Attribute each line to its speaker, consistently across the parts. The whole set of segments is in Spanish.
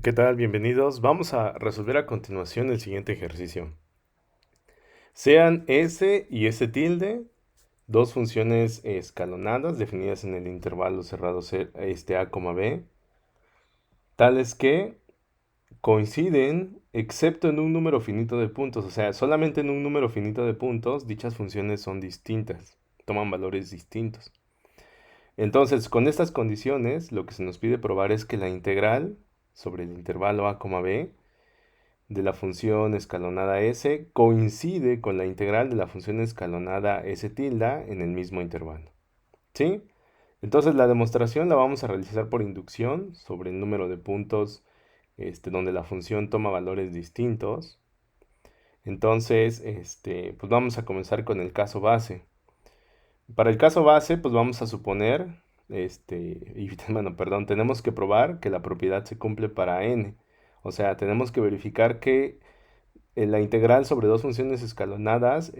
Speaker 1: ¿Qué tal? Bienvenidos. Vamos a resolver a continuación el siguiente ejercicio. Sean S y S tilde dos funciones escalonadas definidas en el intervalo cerrado A, B, tales que coinciden excepto en un número finito de puntos. O sea, solamente en un número finito de puntos dichas funciones son distintas, toman valores distintos. Entonces, con estas condiciones, lo que se nos pide probar es que la integral sobre el intervalo A, B de la función escalonada s coincide con la integral de la función escalonada s tilde en el mismo intervalo. ¿Sí? Entonces la demostración la vamos a realizar por inducción sobre el número de puntos donde la función toma valores distintos. Entonces, pues vamos a comenzar con el caso base. Para el caso base, pues vamos a suponer, bueno, perdón, tenemos que probar que la propiedad se cumple para n. O sea, tenemos que verificar que la integral sobre dos funciones escalonadas,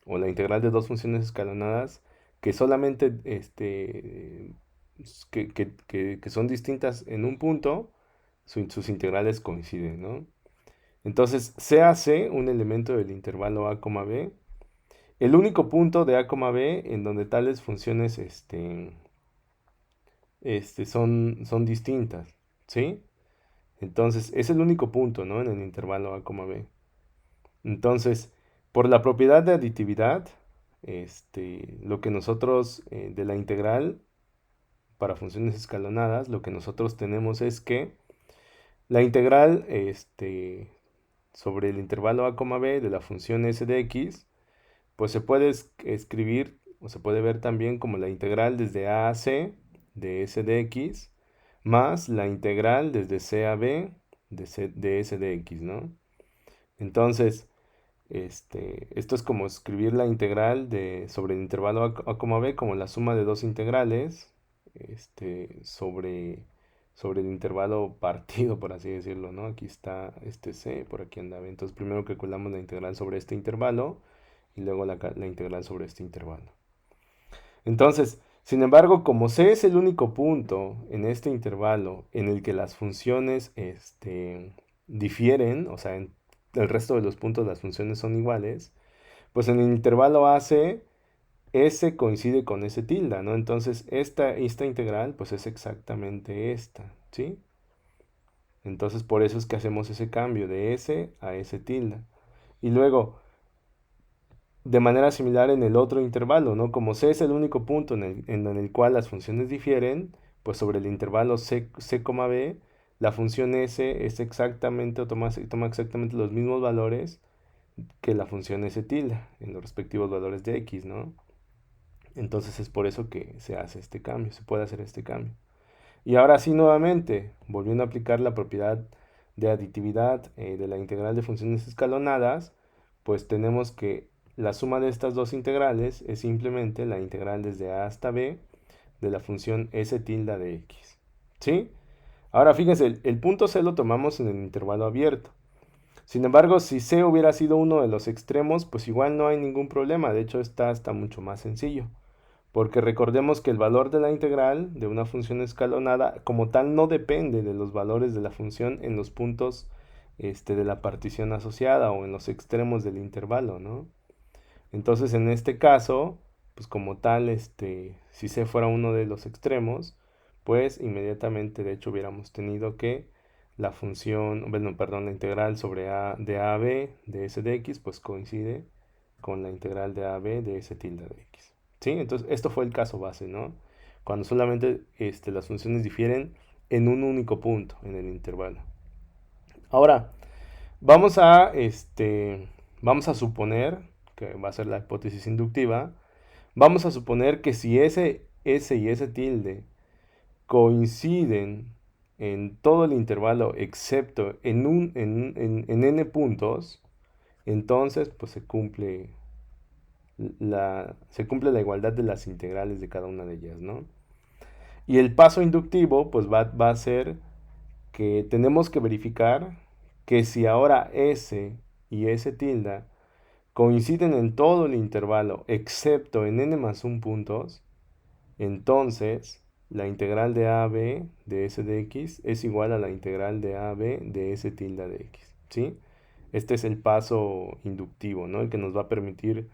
Speaker 1: o la integral de dos funciones escalonadas que solamente, que son distintas en un punto, sus integrales coinciden, ¿no? Entonces, se hace un elemento del intervalo A, B, el único punto de A, B en donde tales funciones, son distintas, ¿sí? Entonces, es el único punto, ¿no? En el intervalo A, B. Entonces, por la propiedad de aditividad, lo que nosotros, de la integral para funciones escalonadas, lo que nosotros tenemos es que la integral, sobre el intervalo a, b de la función s de x, pues se puede escribir o se puede ver también como la integral desde a c de s de x más la integral desde c a b de s de x, ¿no? Entonces, esto es como escribir la integral sobre el intervalo a, b como la suma de dos integrales, sobre el intervalo partido, por así decirlo, ¿no? Aquí está este c, por aquí anda b. Entonces primero calculamos la integral sobre este intervalo y luego la integral sobre este intervalo. Entonces, sin embargo, como c es el único punto en este intervalo en el que las funciones, difieren, o sea, en el resto de los puntos las funciones son iguales, pues en el intervalo AC, S coincide con S tilde, ¿no? Entonces, esta integral, pues es exactamente esta, ¿sí? Entonces, por eso es que hacemos ese cambio de S a S tilde. Y luego, de manera similar en el otro intervalo, ¿no? Como C es el único punto en el cual las funciones difieren, pues sobre el intervalo C, B, la función S es exactamente, toma exactamente los mismos valores que la función S tilde en los respectivos valores de X, ¿no? Entonces es por eso que se hace este cambio, se puede hacer este cambio. Y ahora sí, nuevamente, volviendo a aplicar la propiedad de aditividad, de la integral de funciones escalonadas, pues tenemos que la suma de estas dos integrales es simplemente la integral desde a hasta b de la función s tilde de x. ¿Sí? Ahora fíjense, el punto c lo tomamos en el intervalo abierto. Sin embargo, si c hubiera sido uno de los extremos, pues igual no hay ningún problema. De hecho, está hasta mucho más sencillo. Porque recordemos que el valor de la integral de una función escalonada como tal no depende de los valores de la función en los puntos, de la partición asociada o en los extremos del intervalo, ¿no? Entonces en este caso, pues como tal, si c fuera uno de los extremos, pues inmediatamente de hecho hubiéramos tenido que la función, bueno, perdón, la integral sobre a a b de s de x, pues coincide con la integral de a a b de s tilde de x. ¿Sí? Entonces, esto fue el caso base, ¿no? Cuando solamente, las funciones difieren en un único punto en el intervalo. Ahora, vamos a suponer, que va a ser la hipótesis inductiva, vamos a suponer que si S y S tilde coinciden en todo el intervalo excepto en n puntos, entonces pues se cumple la igualdad de las integrales de cada una de ellas, ¿no? Y el paso inductivo pues va a ser que tenemos que verificar que si ahora S y S tilde coinciden en todo el intervalo excepto en n más 1 puntos, entonces la integral de a a b de s de x es igual a la integral de a a b de s tilde de x, ¿sí? Este es el paso inductivo, ¿no? El que nos va a permitir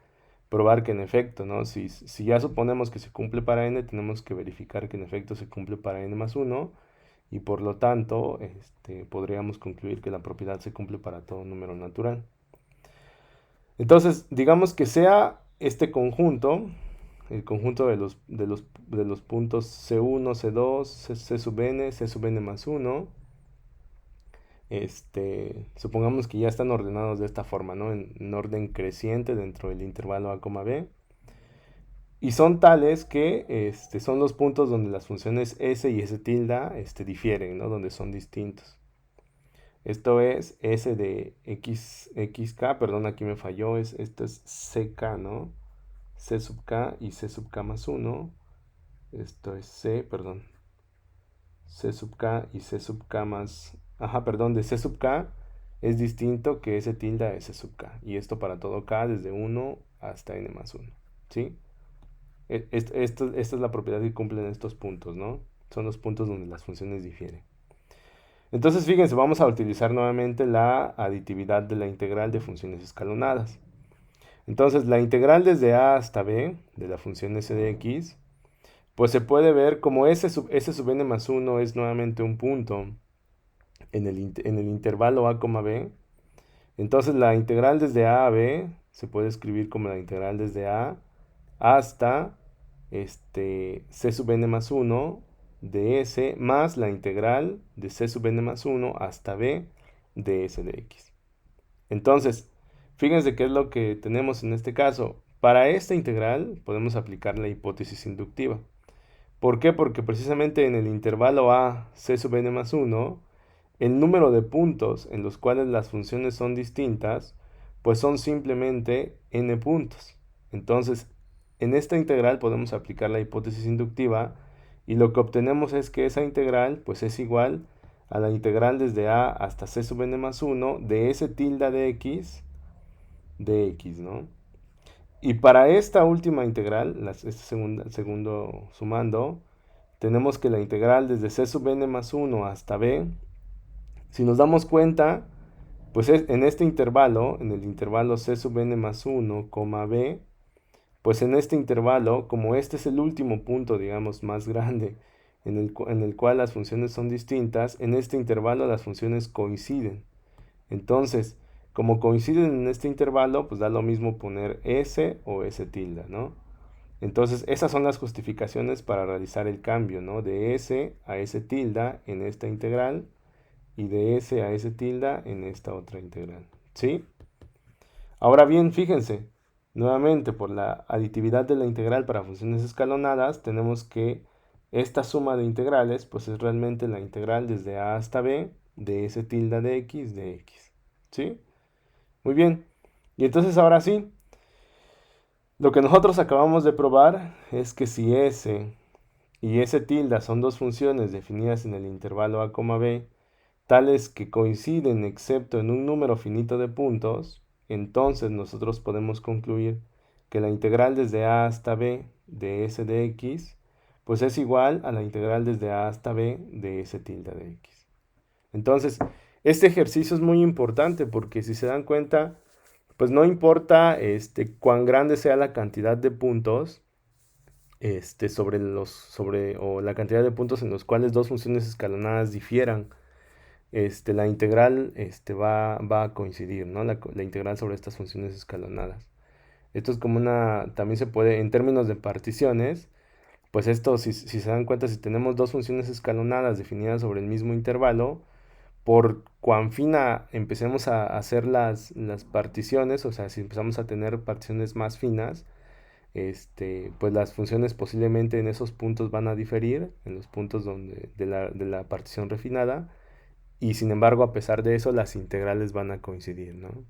Speaker 1: probar que en efecto, ¿no? Si ya suponemos que se cumple para n, tenemos que verificar que en efecto se cumple para n más 1 y por lo tanto podríamos concluir que la propiedad se cumple para todo número natural. Entonces, digamos que sea este conjunto, el conjunto de los puntos C1, C2, C sub n, C sub n más 1, supongamos que ya están ordenados de esta forma, ¿no? En orden creciente dentro del intervalo a, b. Y son tales que son los puntos donde las funciones s y s tilde difieren, ¿no? Donde son distintos. Esto es s de xk, perdón, aquí me falló, esto es ck, ¿no? C sub k y C sub k más 1. Esto es C, perdón. C sub k y C sub k más... Ajá, perdón, de C sub k es distinto que S tilde a S sub k. Y esto para todo k desde 1 hasta n más 1. ¿Sí? Esta es la propiedad que cumplen estos puntos, ¿no? Son los puntos donde las funciones difieren. Entonces, fíjense, vamos a utilizar nuevamente la aditividad de la integral de funciones escalonadas. Entonces, la integral desde a hasta b de la función s de x, pues se puede ver como s sub n más 1 es nuevamente un punto en el intervalo a, b. Entonces, la integral desde a b se puede escribir como la integral desde a hasta c sub n más 1 de s más la integral de c sub n más 1 hasta b de s de x. Entonces, fíjense qué es lo que tenemos en este caso. Para esta integral podemos aplicar la hipótesis inductiva. ¿Por qué? Porque precisamente en el intervalo a c sub n más 1, el número de puntos en los cuales las funciones son distintas, pues son simplemente n puntos. Entonces, en esta integral podemos aplicar la hipótesis inductiva y lo que obtenemos es que esa integral pues es igual a la integral desde a hasta c sub n más 1 de s tilde de x, ¿no? Y para esta última integral, este segundo sumando, tenemos que la integral desde c sub n más 1 hasta b, si nos damos cuenta, pues en este intervalo, en el intervalo c sub n más 1, b, pues en este intervalo, como este es el último punto, digamos, más grande, en el cual las funciones son distintas, en este intervalo las funciones coinciden. Entonces, como coinciden en este intervalo, pues da lo mismo poner s o s tilde, ¿no? Entonces, esas son las justificaciones para realizar el cambio, ¿no? De s a s tilde en esta integral y de s a s tilde en esta otra integral, ¿sí? Ahora bien, fíjense, nuevamente por la aditividad de la integral para funciones escalonadas, tenemos que esta suma de integrales, pues es realmente la integral desde a hasta b de s tilde de x, ¿sí? Muy bien. Y entonces ahora sí, lo que nosotros acabamos de probar es que si s y s tilde son dos funciones definidas en el intervalo a, b, tales que coinciden excepto en un número finito de puntos, entonces nosotros podemos concluir que la integral desde a hasta b de s de x, pues es igual a la integral desde a hasta b de s tilde de x. Entonces, este ejercicio es muy importante porque si se dan cuenta, pues no importa cuán grande sea la cantidad de puntos, o la cantidad de puntos en los cuales dos funciones escalonadas difieran, la integral va a coincidir, ¿no? La integral sobre estas funciones escalonadas. Esto es como también se puede, en términos de particiones, pues esto, si se dan cuenta, si tenemos dos funciones escalonadas definidas sobre el mismo intervalo, por cuán fina empecemos a hacer las particiones, o sea, si empezamos a tener particiones más finas, pues las funciones posiblemente en esos puntos van a diferir, en los puntos de la partición refinada, y sin embargo, a pesar de eso, las integrales van a coincidir, ¿no?